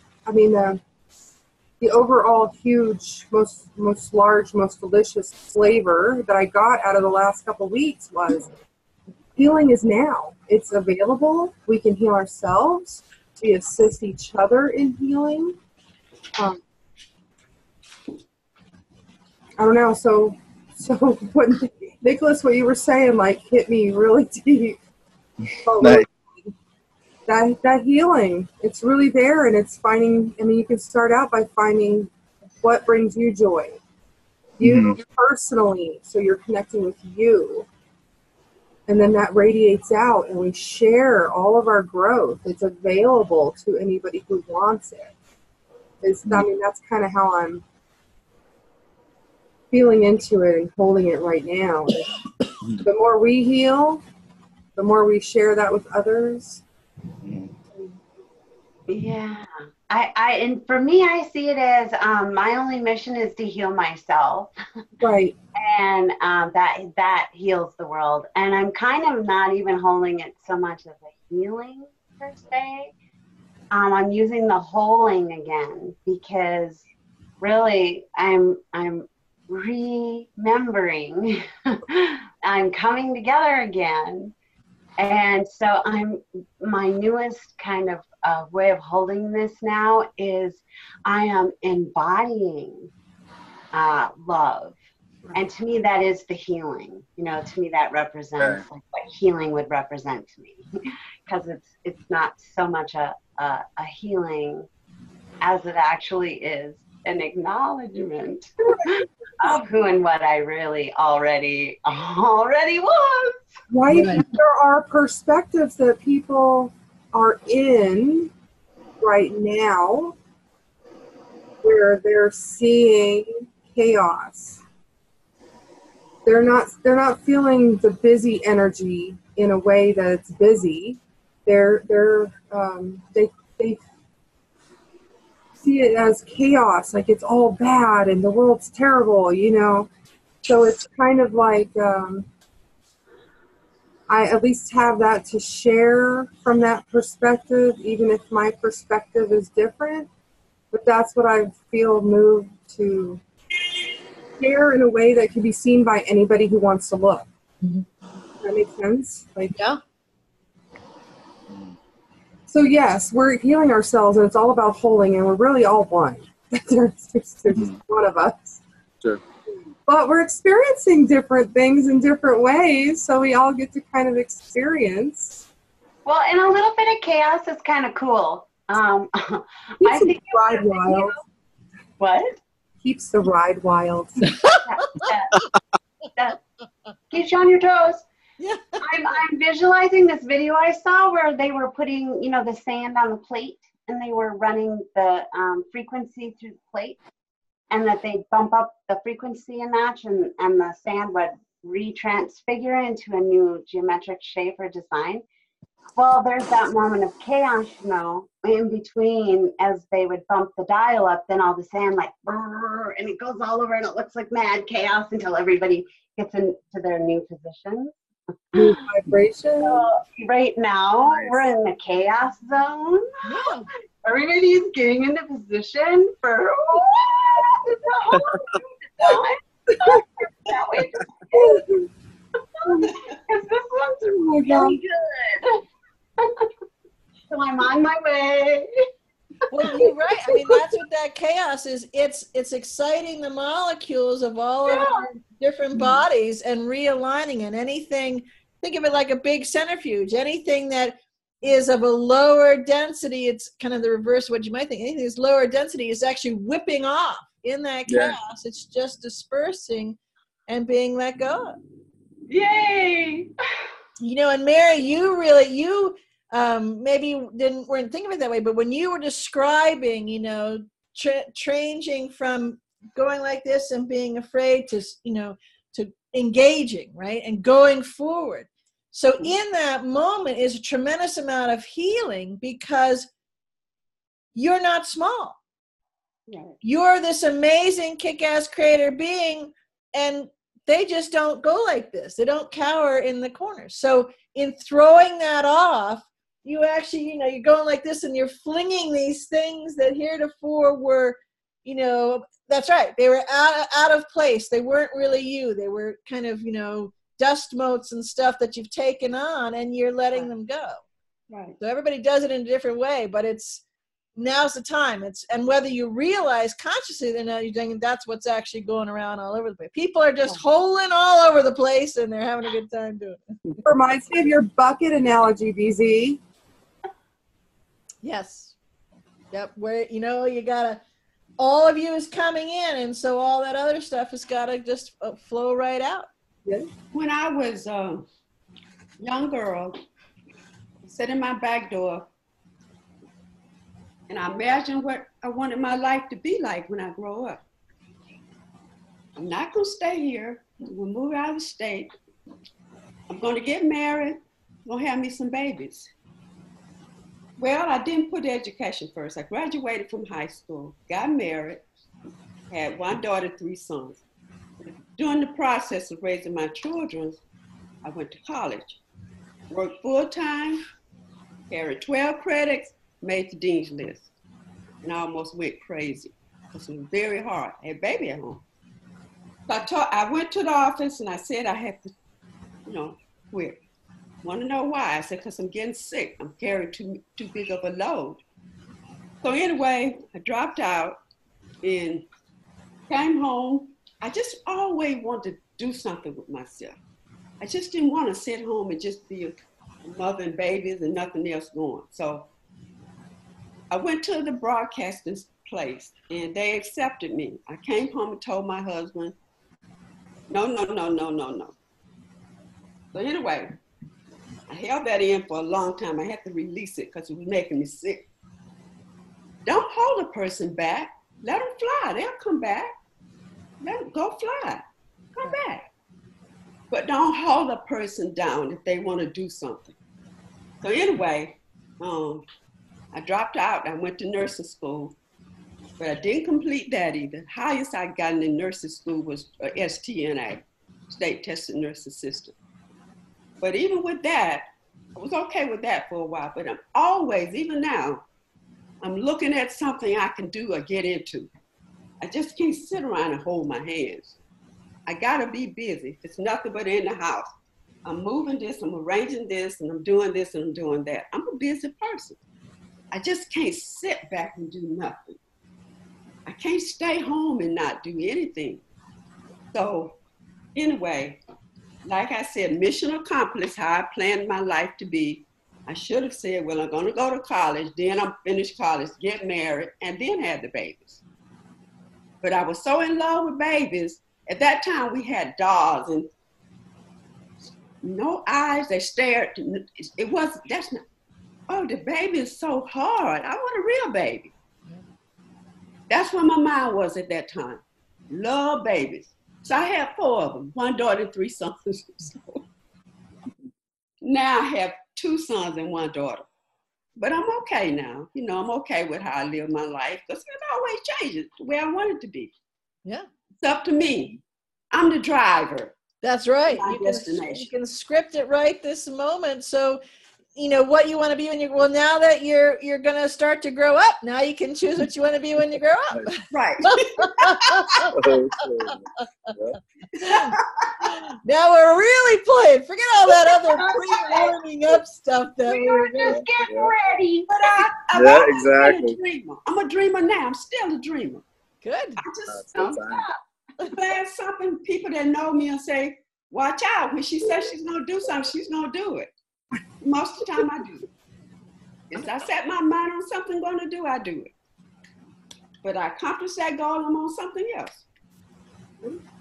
the overall huge, most large, most delicious flavor that I got out of the last couple of weeks was healing is now. It's available. We can heal ourselves. We assist each other in healing. I don't know. So when Nicholas, what you were saying, like, hit me really deep. Nice. That healing, it's really there, and it's finding. I mean, you can start out by finding what brings you joy, you personally. So you're connecting with you, and then that radiates out, and we share all of our growth. It's available to anybody who wants it. I mean, that's kind of how I'm feeling into it and holding it right now. The more we heal, the more we share that with others. Yeah, and for me, I see it as my only mission is to heal myself, Right. and that heals the world. And I'm kind of not even holding it so much as a healing per se. I'm using the holding again, because really I'm remembering, I'm coming together again. And so my newest kind of way of holding this now is I am embodying love. And to me, that is the healing. You know, to me, that represents like what healing would represent to me, because it's not so much a healing as it actually is an acknowledgement of who and what I really already was. Right. There are perspectives that people are in right now where they're seeing chaos. They're not feeling the busy energy in a way that it's busy. They see it as chaos, like it's all bad and the world's terrible, you know. So it's kind of like I at least have that to share from that perspective, even if my perspective is different. But that's what I feel moved to share in a way that can be seen by anybody who wants to look. Does that make sense? Like, Yeah. so yes, we're healing ourselves, and it's all about holding, and we're really all one. There's just one of us. Sure. But we're experiencing different things in different ways, so we all get to kind of experience. Well, and a little bit of chaos is kind of cool. I think the ride wild. What? Keeps the ride wild. Keeps you on your toes. Yeah. I'm visualizing this video I saw where they were putting, the sand on the plate, and they were running the frequency through the plate, and that they'd bump up the frequency a notch, and the sand would retransfigure into a new geometric shape or design. Well, there's that moment of chaos, in between as they would bump the dial up, then all the sand like, brrr, and it goes all over and it looks like mad chaos until everybody gets into their new position. New vibration. So right now, we're in the chaos zone. Yeah. Everybody's getting into position for because this one's really good. So I'm on my way. Well, you're right. I mean, that's what that chaos is. It's exciting the molecules of all of our different bodies and realigning. And anything, think of it like a big centrifuge. Anything that is of a lower density, it's kind of the reverse of what you might think. Anything that's lower density is actually whipping off in that chaos. It's just dispersing and being let go of. Yay! And Mary, you maybe weren't thinking of it that way, but when you were describing, changing from going like this and being afraid to engaging, right, and going forward. So in that moment is a tremendous amount of healing because you're not small. Right. You're this amazing kick-ass creator being, and they just don't go like this. They don't cower in the corner. So in throwing that off, you actually, you're going like this and you're flinging these things that heretofore were, that's right. They were out of place. They weren't really you. They were kind of, dust motes and stuff that you've taken on and you're letting them go. Right. So everybody does it in a different way, but now's the time. And whether you realize consciously that now you're doing, that's what's actually going around all over the place. People are just holing all over the place and they're having a good time doing it. Reminds me of your bucket analogy, BZ. Yes. Yep. Where, you gotta, all of you is coming in. And so all that other stuff has got to just flow right out. Yeah. When I was a young girl, I sat in my back door and I imagined what I wanted my life to be like when I grow up. I'm not going to stay here. I'm going to move out of the state. I'm going to get married. I'm going to have me some babies. Well, I didn't put education first. I graduated from high school, got married, had one daughter, 3 sons. During the process of raising my children, I went to college, worked full-time, carried 12 credits, made the dean's list, and I almost went crazy because it was very hard. I had a baby at home. So I went to the office and I said I had to, quit. Want to know why? I said, because I'm getting sick. I'm carrying too big of a load. So anyway, I dropped out and came home. I just always wanted to do something with myself. I just didn't want to sit home and just be a mother and babies and nothing else going. So I went to the broadcasting place and they accepted me. I came home and told my husband, no. So anyway, I held that in for a long time. I had to release it because it was making me sick. Don't hold a person back. Let them fly. They'll come back. Let them go fly. Come back. But don't hold a person down if they want to do something. So anyway, I dropped out. I went to nursing school, but I didn't complete that either. The highest I got in nursing school was STNA, State Tested Nurse Assistant. But even with that, I was okay with that for a while, but I'm always, even now, I'm looking at something I can do or get into. I just can't sit around and hold my hands. I gotta be busy. It's nothing but in the house. I'm moving this, I'm arranging this, and I'm doing this, and I'm doing that. I'm a busy person. I just can't sit back and do nothing. I can't stay home and not do anything. So anyway, like I said, mission accomplished, how I planned my life to be. I should have said, well, I'm going to go to college, then I'm finish college, get married, and then have the babies. But I was so in love with babies. At that time, we had dolls and no eyes. They stared. It was, that's not, oh, the baby is so hard. I want a real baby. That's where my mind was at that time. Love babies. So I had 4 of them, 1 daughter and 3 sons. Now I have 2 sons and 1 daughter. But I'm okay now. You know, I'm okay with how I live my life because it always changes the way I want it to be. Yeah. It's up to me. I'm the driver. That's right. My destination. You can script it right this moment. So, you know, what you want to be when well, now that you're going to start to grow up, now you can choose what you want to be when you grow up. Right. Now we're really playing. Forget all that other pre-warming up stuff that we were just getting ready. But I'm exactly. a dreamer. I'm a dreamer now. I'm still a dreamer. Good. I just don't stop. Glad something, people that know me and say, watch out. When she says she's going to do something, she's going to do it. Most of the time I do. If I set my mind on something I'm going to do, I do it. But I accomplish that goal, I'm on something else.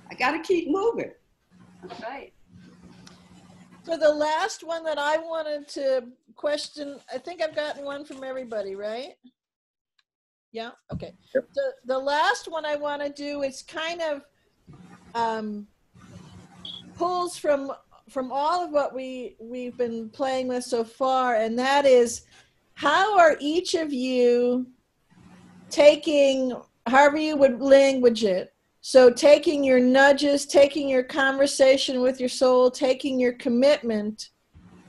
I got to keep moving. That's right. So the last one that I wanted to question, I think I've gotten one from everybody, right? Yeah, okay. Yep. So the last one I want to do is kind of pulls from all of what we've been playing with so far, and that is, how are each of you taking, however you would language it, so taking your nudges, taking your conversation with your soul, taking your commitment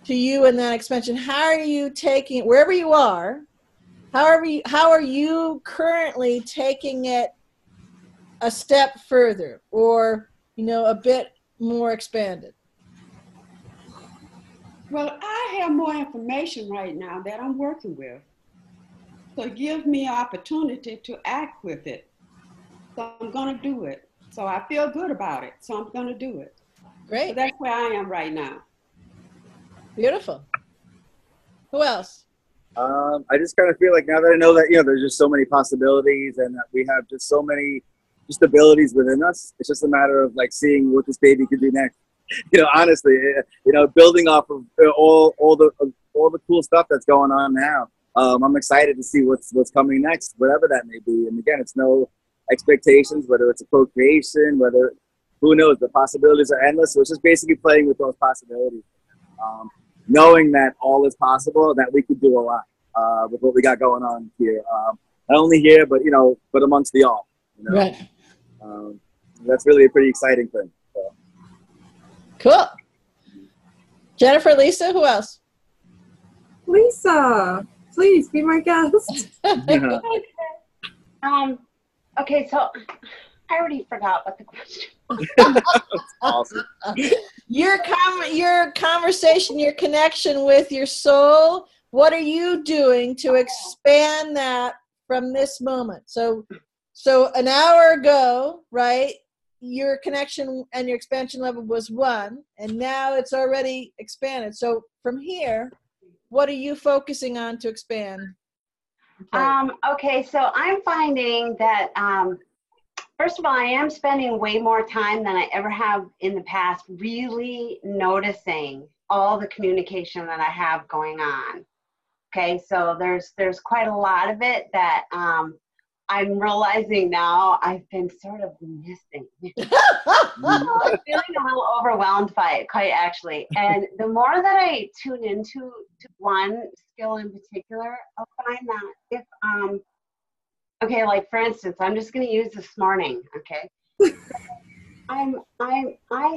to you and that expansion, how are you taking it, wherever you are, how are you currently taking it a step further, or, you know, a bit more expanded? Well, I have more information right now that I'm working with. So it gives me an opportunity to act with it. So I'm going to do it. So I feel good about it. So I'm going to do it. Great. So that's where I am right now. Beautiful. Who else? I just kind of feel like now that I know that, you know, there's just so many possibilities and that we have just so many just abilities within us. It's just a matter of like seeing what this baby could do next. You know, honestly, you know, building off of all the cool stuff that's going on now. I'm excited to see what's coming next, whatever that may be. And again, it's no expectations, whether it's a procreation, whether, who knows, the possibilities are endless. So it's just basically playing with those possibilities. Knowing that all is possible, that we could do a lot with what we got going on here. Not only here, but, you know, but amongst the all. You know? Right. That's really a pretty exciting thing. So. Cool. Jennifer, Lisa, who else? Lisa, please be my guest. Okay, so I already forgot what the question was. Awesome. Your conversation, your connection with your soul, what are you doing to expand that from this moment? So an hour ago, right, your connection and your expansion level was 1, and now it's already expanded. So from here, what are you focusing on to expand? Okay, so I'm finding that, first of all, I am spending way more time than I ever have in the past really noticing all the communication that I have going on. Okay, so there's quite a lot of it that I'm realizing now I've been sort of missing. I'm feeling a little overwhelmed by it, quite actually. And the more that I tune into one skill in particular, I'll find that if okay, like for instance, I'm just going to use this morning. Okay, I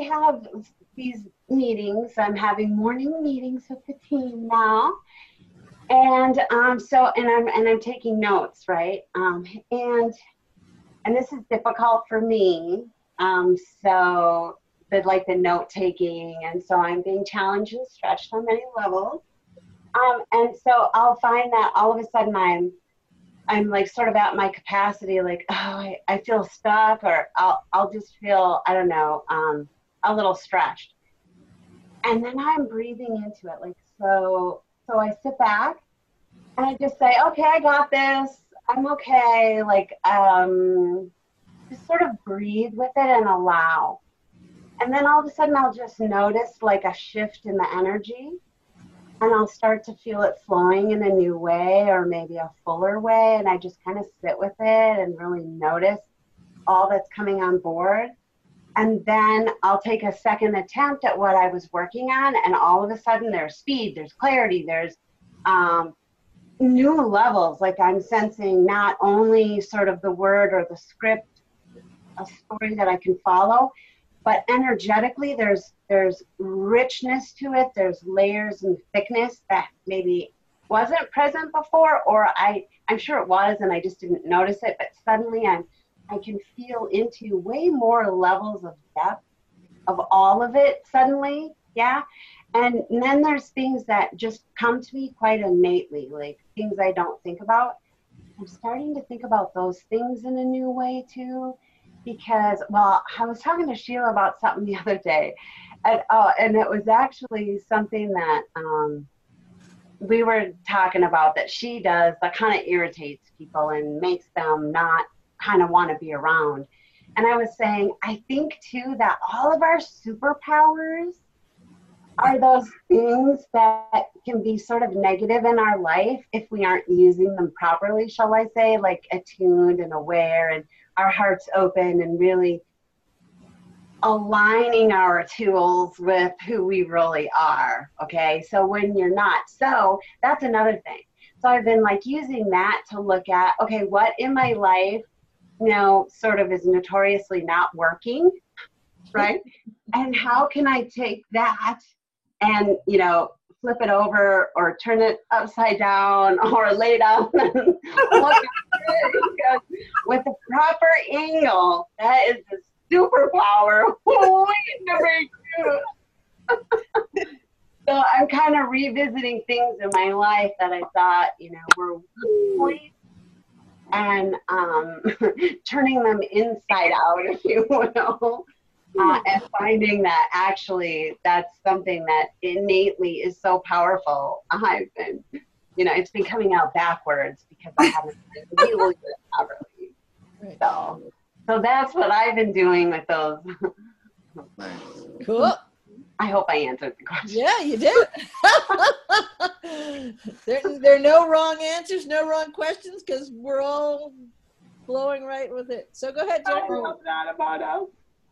have these meetings. I'm having morning meetings with the team now, And I'm taking notes, right? And this is difficult for me. So the note taking, and so I'm being challenged and stretched on many levels. And so I'll find that all of a sudden I'm like sort of at my capacity, like, oh, I feel stuck, or I'll just feel, I don't know, a little stretched. And then I'm breathing into it, like, so I sit back and I just say, okay, I got this. I'm okay. Like, just sort of breathe with it and allow. And then all of a sudden I'll just notice like a shift in the energy, and I'll start to feel it flowing in a new way, or maybe a fuller way. And I just kind of sit with it and really notice all that's coming on board. And then I'll take a second attempt at what I was working on, and all of a sudden there's speed, there's clarity, there's new levels. Like I'm sensing not only sort of the word or the script, a story that I can follow, but energetically there's richness to it. There's layers and thickness that maybe wasn't present before, or I'm sure it was and I just didn't notice it, but suddenly I can feel into way more levels of depth of all of it suddenly, yeah? And then there's things that just come to me quite innately, like things I don't think about. I'm starting to think about those things in a new way too, because, well, I was talking to Sheila about something the other day, and it was actually something that we were talking about that she does that kind of irritates people and makes them not kind of want to be around. And I was saying, I think too that all of our superpowers are those things that can be sort of negative in our life if we aren't using them properly, shall I say, like attuned and aware and our hearts open and really aligning our tools with who we really are, okay? So when you're not, so that's another thing. So I've been like using that to look at, okay, what in my life, you know, sort of is notoriously not working, right? And how can I take that and, you know, flip it over or turn it upside down or lay it down and look at it, because with the proper angle, that is a superpower. Waiting to be used. So I'm kind of revisiting things in my life that I thought, you know, were weak points, and turning them inside out, if you will. And finding that actually that's something that innately is so powerful. I've been, you know, it's been coming out backwards because I haven't been using it properly. Right. So that's what I've been doing with those. Cool. I hope I answered the question. Yeah, you did. There are no wrong answers, no wrong questions, because we're all flowing right with it. So go ahead, Jennifer. I love that about us.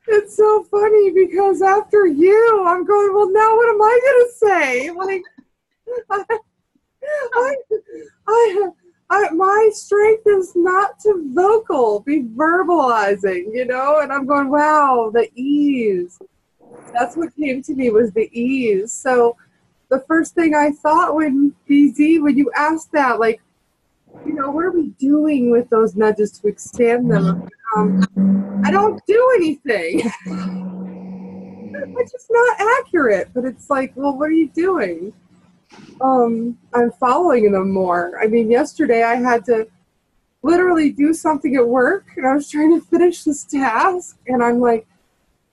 It's so funny because after you, I'm going, well, now what am I going to say? Like, my strength is not to be verbalizing, you know? And I'm going, wow, the ease. That's what came to me, was the ease. So the first thing I thought when you asked that, like, you know, what are we doing with those nudges to expand them? I don't do anything. Which is not accurate, but it's like, well, what are you doing? I'm following them more. I mean, yesterday I had to literally do something at work, and I was trying to finish this task, and I'm like,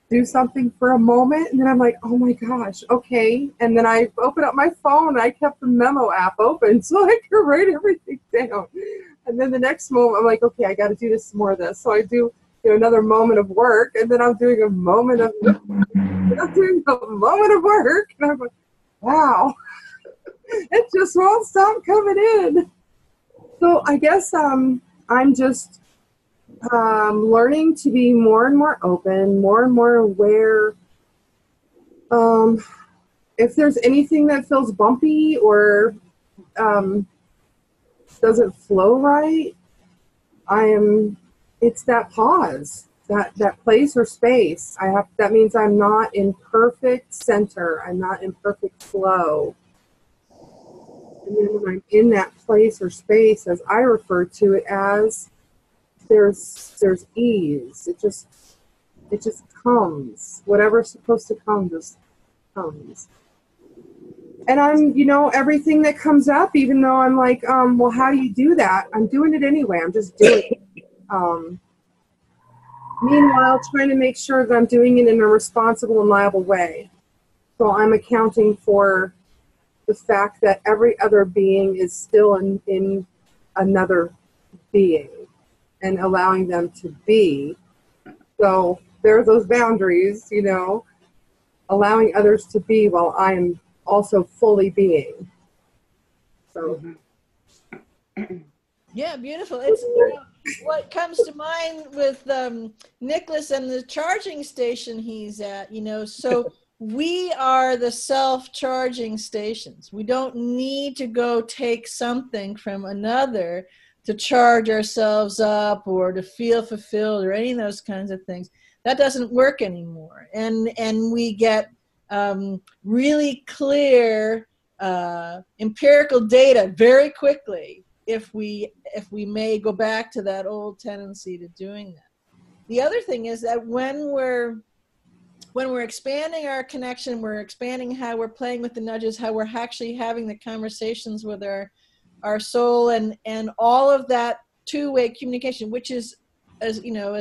do something for a moment, and then I'm like, oh my gosh, okay. And then I opened up my phone, and I kept the memo app open so I could write everything down. And then the next moment, I'm like, okay, I got to do this more of this. So I do, you know, another moment of work, and then I'm doing a moment of work, and I'm like, wow, it just won't stop coming in. So I guess I'm just learning to be more and more open, more and more aware. If there's anything that feels bumpy or doesn't flow right, it's that pause, that place or space. That means I'm not in perfect center. I'm not in perfect flow. And then when I'm in that place or space, as I refer to it as, there's ease. It just comes. Whatever's supposed to come just comes. And I'm, everything that comes up, even though I'm like, well, how do you do that? I'm doing it anyway. I'm just doing it. Meanwhile, trying to make sure that I'm doing it in a responsible and liable way. So I'm accounting for the fact that every other being is still in another being and allowing them to be. So there are those boundaries, allowing others to be while I am also fully being. So. Yeah, beautiful. It's what comes to mind with Nicholas and the charging station he's at, so we are the self-charging stations. We don't need to go take something from another to charge ourselves up or to feel fulfilled or any of those kinds of things. That doesn't work anymore. And we get really clear empirical data very quickly if we may go back to that old tendency to doing that. The other thing is that when we're expanding our connection, we're expanding how we're playing with the nudges, how we're actually having the conversations with our soul, and all of that two-way communication, which is, as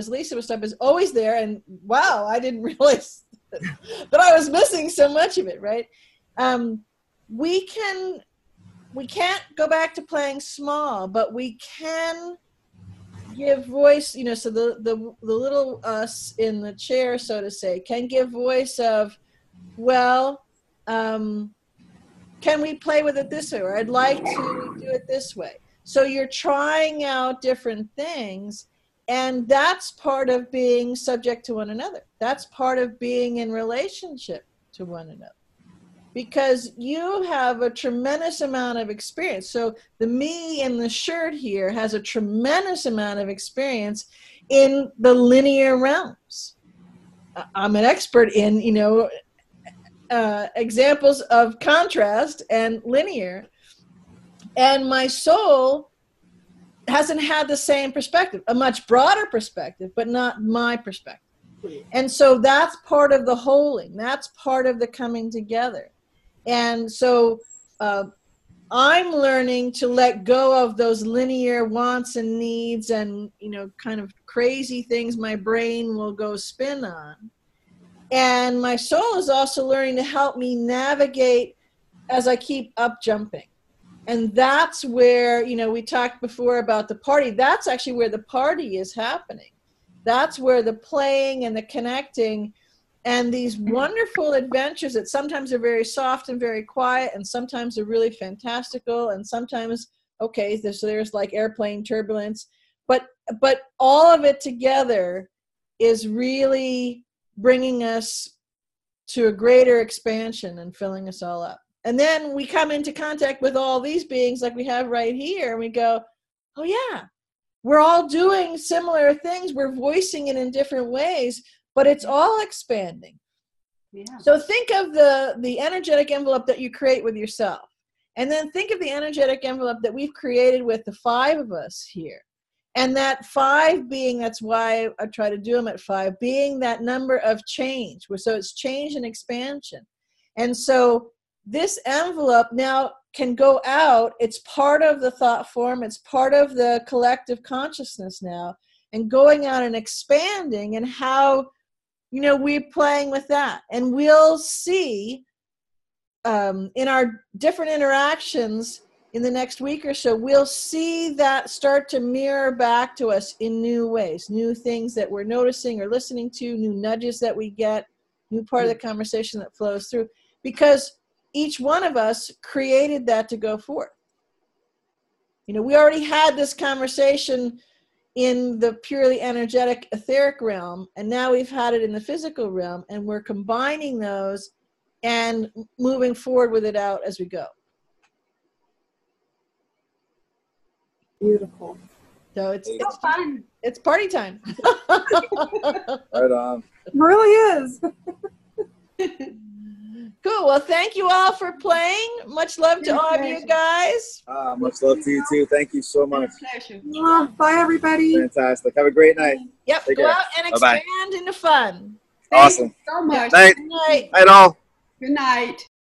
Lisa was talking, is always there. And wow, I didn't realize that I was missing so much of it. Right? We can't go back to playing small, but we can give voice, so the little us in the chair, so to say, can give voice of, well, can we play with it this way? Or I'd like to do it this way. So you're trying out different things, and that's part of being subject to one another. That's part of being in relationship to one another. Because you have a tremendous amount of experience. So the me in the shirt here has a tremendous amount of experience in the linear realms. I'm an expert in, examples of contrast and linear. And my soul hasn't had the same perspective, a much broader perspective, but not my perspective. And so that's part of the holding. That's part of the coming together. And so I'm learning to let go of those linear wants and needs and, kind of crazy things my brain will go spin on. And my soul is also learning to help me navigate as I keep up jumping. And that's where, we talked before about the party. That's actually where the party is happening. That's where the playing and the connecting and these wonderful adventures that sometimes are very soft and very quiet, and sometimes are really fantastical, and sometimes, okay, there's like airplane turbulence, but all of it together is really bringing us to a greater expansion and filling us all up. And then we come into contact with all these beings like we have right here, and we go, oh yeah, we're all doing similar things. We're voicing it in different ways, but it's all expanding. Yeah. So think of the energetic envelope that you create with yourself. And then think of the energetic envelope that we've created with the 5 of us here. And that 5 being, that's why I try to do them at 5, being that number of change. So it's change and expansion. And so this envelope now can go out. It's part of the thought form. It's part of the collective consciousness now. And going out and expanding, and how we're playing with that. And we'll see in our different interactions in the next week or so, we'll see that start to mirror back to us in new ways, new things that we're noticing or listening to, new nudges that we get, new part of the conversation that flows through, because each one of us created that to go forth. We already had this conversation in the purely energetic etheric realm, and now we've had it in the physical realm, and we're combining those and moving forward with it out as we go. Beautiful. So it's fun. It's party time. Right on. It really is. Cool. Well, thank you all for playing. Much love to all of you guys. Much love to you too. Thank you so much. Pleasure. Bye, everybody. Fantastic. Have a great night. Yep. Take Go care. out and Bye-bye. expand into fun. Awesome. So much. Night. Good night. Night all. Good night.